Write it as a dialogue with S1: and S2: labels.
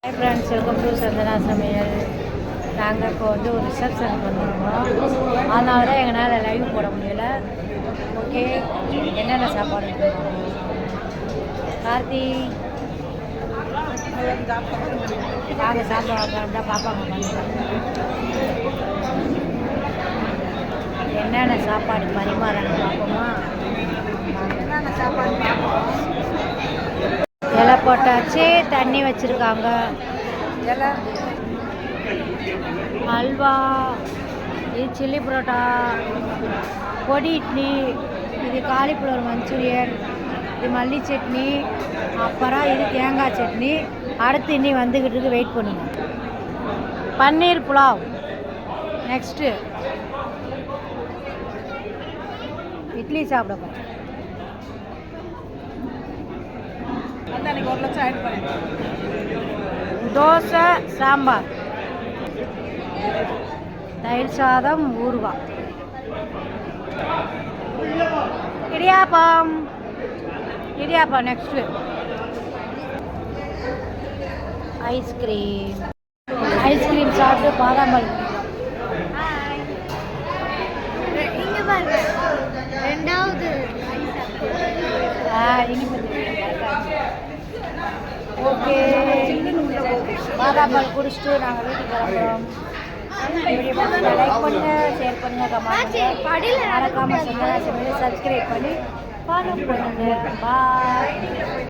S1: Hi friends, welcome to Santhana Samayal. நாங்கள் இப்போ வந்து ஒரு ரிசப்ஷனுக்கு வந்துருக்கோம். அதனால தான் எங்களால் லைவ் போட முடியலை. ஓகே, என்னென்ன சாப்பாடு கார்த்தி நாங்கள் சாப்பிட தான் பார்ப்பாங்க. என்னென்ன சாப்பாடு பரிமாறாங்க பார்ப்போமா? என்னென்ன சாப்பாடு பார்ப்போம். இலை போட்டாச்சு, தண்ணி வச்சுருக்காங்க, இலை அல்வா, இது சில்லி பரோட்டா, பொடி இட்லி, இது காலிஃப்ளவர் மஞ்சூரியன், இது மல்லி சட்னி, அப்புறம் இது தேங்காய் சட்னி. அடுத்து இன்னி வந்துக்கிட்டு இருக்கு, வெயிட் பண்ணுங்க. பன்னீர் புலாவ். நெக்ஸ்ட்டு இட்லி சாப்பிட போகிறேன். தோசை, சாம்பார், தயிர் சாதம், ஊறுகாய், இடியாப்பம். நெக்ஸ்ட்டு ஐஸ்கிரீம் சாப்பிட்டு பாதாம் பால். ரெண்டாவது ஓகே, பாதாம் பால் குடிச்சிட்டு நாங்கள் வீட்டுக்கு கிளம்புறோம். வீடியோ பிடிச்சா லைக் பண்ணுங்கள், ஷேர் பண்ணுங்கள், கமெண்ட் பண்ணுங்கள். மறக்காமல் சப்ஸ்கிரைப் பண்ணி ஃபாலோ பண்ணுங்கள். பாய்.